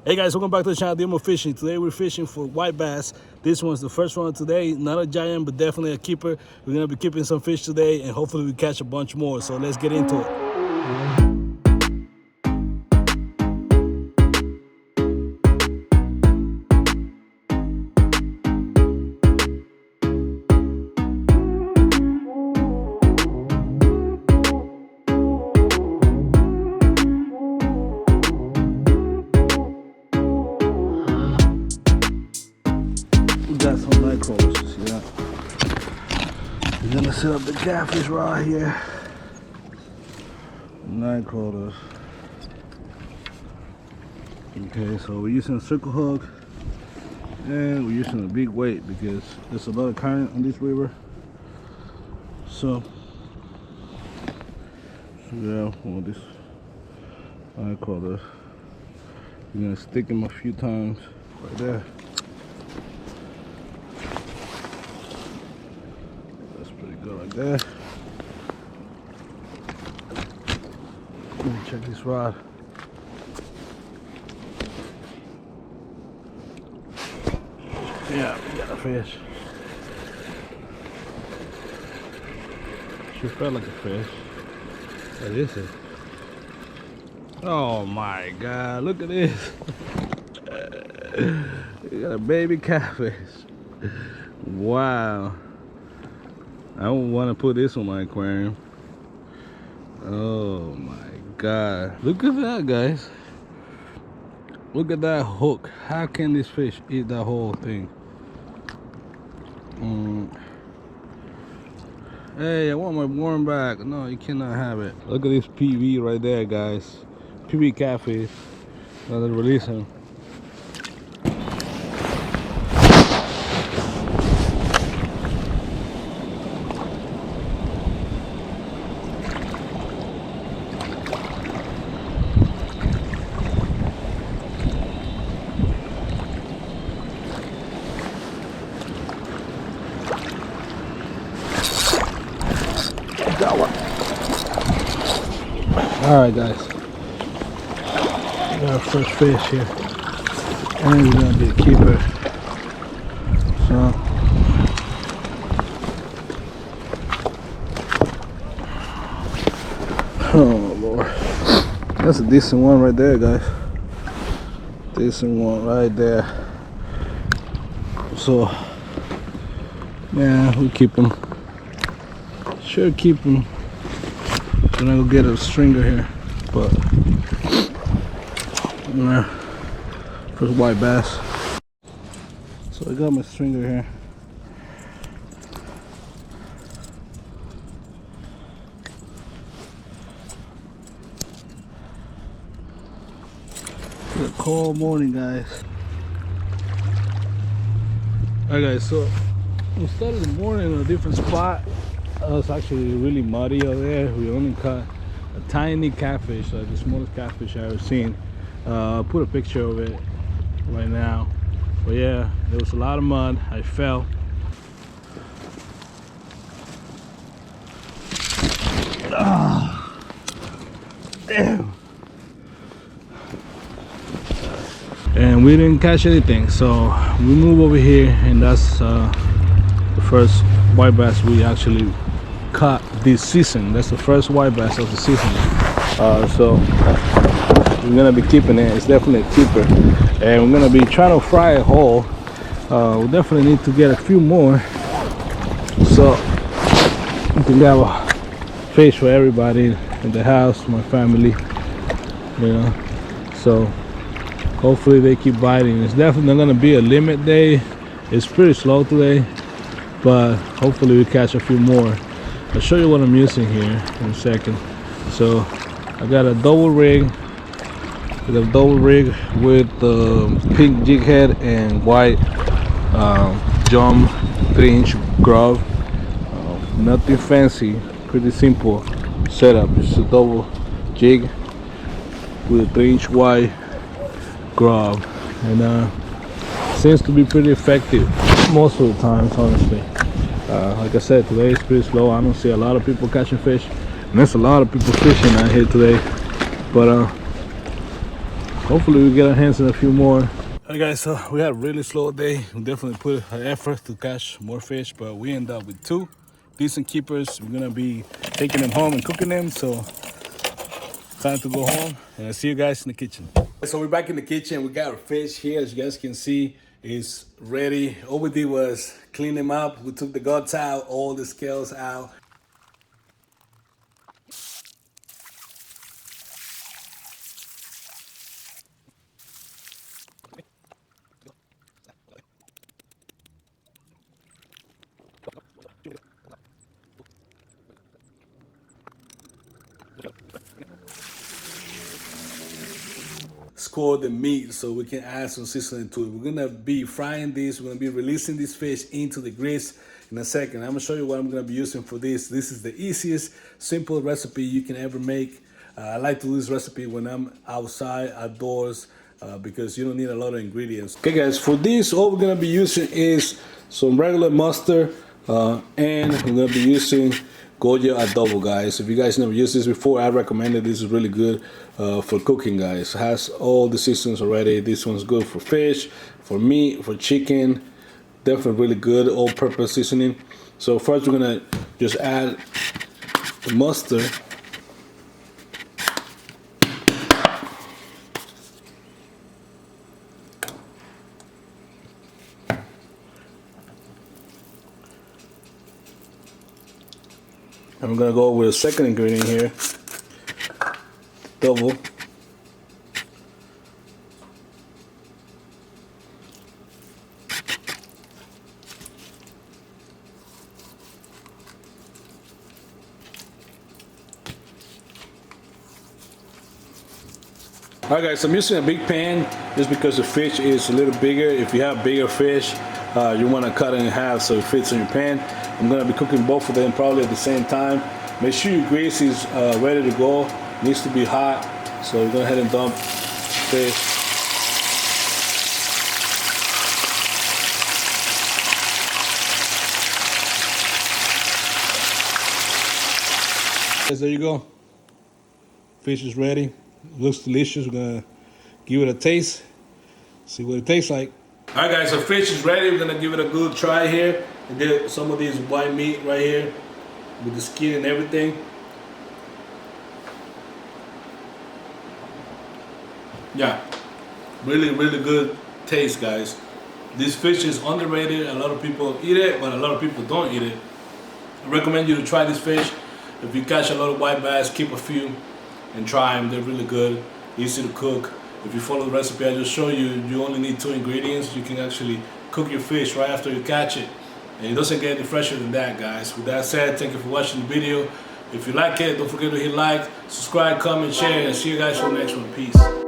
Hey guys, welcome back to the channel, Demo Fishing. Today we're fishing for white bass. This one's the first one today. Not a giant, but definitely a keeper. We're gonna be keeping some fish today and hopefully we catch a bunch more. So let's get into it. Got some night crawlers, you see that? We're gonna set up the catfish right here. Night crawlers. Okay, so we're using a circle hook and we're using a big weight because there's a lot of current on this river. So yeah, one of these night crawlers. We're gonna stick them a few times right there. Go like that. Let me check this rod. Yeah, we got a fish. Sure felt like a fish. What is it? Oh my God, look at this. You got a baby catfish. Wow. I don't want to put this on my aquarium. Oh my God. Look at that, guys. Look at that hook. How can this fish eat that whole thing? Hey, I want my worm back. No, you cannot have it. Look at this PV right there, guys. PV catfish. Now let's release him. Alright guys, we got our first fish here, and he's gonna be a keeper. So oh Lord, that's a decent one right there, guys. Decent one right there. So yeah, we keep him. Sure, keep him. I'm gonna go get a stringer here, but first white bass. So I got my stringer here. It's a cold morning, guys. Alright guys, so we started the morning in a different spot. It was actually really muddy over there. We only caught a tiny catfish, like the smallest catfish I ever seen. I'll put a picture of it right now. But yeah, there was a lot of mud. I fell. Ah, damn. And we didn't catch anything, so we move over here, and that's the first white bass we actually caught this season. That's the first white bass of the season. So we're gonna be keeping it. It's definitely a keeper, and we're gonna be trying to fry a whole. We definitely need to get a few more, so we can have a fish for everybody in the house, my family, you know. So hopefully they keep biting. It's definitely not gonna be a limit day. It's pretty slow today, but hopefully we catch a few more. I'll show you what I'm using here in a second. So I got a double rig with pink jig head and white jump 3-inch grub. Nothing fancy, pretty simple setup. It's a double jig with a 3-inch wide grub, and seems to be pretty effective most of the times, honestly. Like I said, today is pretty slow. I don't see a lot of people catching fish, and there's a lot of people fishing out here today. But Hopefully we get our hands on a few more. Alright guys, so we had a really slow day. We definitely put an effort to catch more fish, but we end up with 2 decent keepers. We're gonna be taking them home and cooking them, so time to go home, and I'll see you guys in the kitchen. So we're back in the kitchen. We got our fish here, as you guys can see, it's ready. All we did was clean them up. We took the guts out, all the scales out. Score the meat so we can add some seasoning to it. We're gonna be frying this. We're gonna be releasing this fish into the grease in a second. I'm gonna show you what I'm gonna be using for this. This is the easiest, simple recipe you can ever make. I like to do this recipe when I'm outside, outdoors, because you don't need a lot of ingredients. Okay guys, for this, all we're gonna be using is some regular mustard, and we're gonna be using Goya adobo, guys. If you guys never used this before, I recommend it. This is really good for cooking, guys. It has all the seasonings already. This one's good for fish, for meat, for chicken. Definitely really good all-purpose seasoning. So first we're gonna just add the mustard. And we're gonna go with a second ingredient here, double. Alright guys, I'm using a big pan just because the fish is a little bigger. If you have bigger fish, you want to cut it in half so it fits in your pan. I'm going to be cooking both of them probably at the same time. Make sure your grease is ready to go. It needs to be hot. So go ahead and dump fish. Guys, there you go. Fish is ready. It looks delicious. We're gonna give it a taste, see what it tastes like. All right guys, so fish is ready. We're gonna give it a good try here and get some of these white meat right here with the skin and everything. Yeah, really good taste, guys. This fish is underrated. A lot of people eat it, but a lot of people don't eat it. I recommend you to try this fish. If you catch a lot of white bass, keep a few and try them. They're really good, easy to cook. If you follow the recipe I just showed you, you only need 2 ingredients. You can actually cook your fish right after you catch it, and it doesn't get any fresher than that, guys. With that said, thank you for watching the video. If you like it, don't forget to hit like, subscribe, comment, share, and see you guys for the next one. Peace.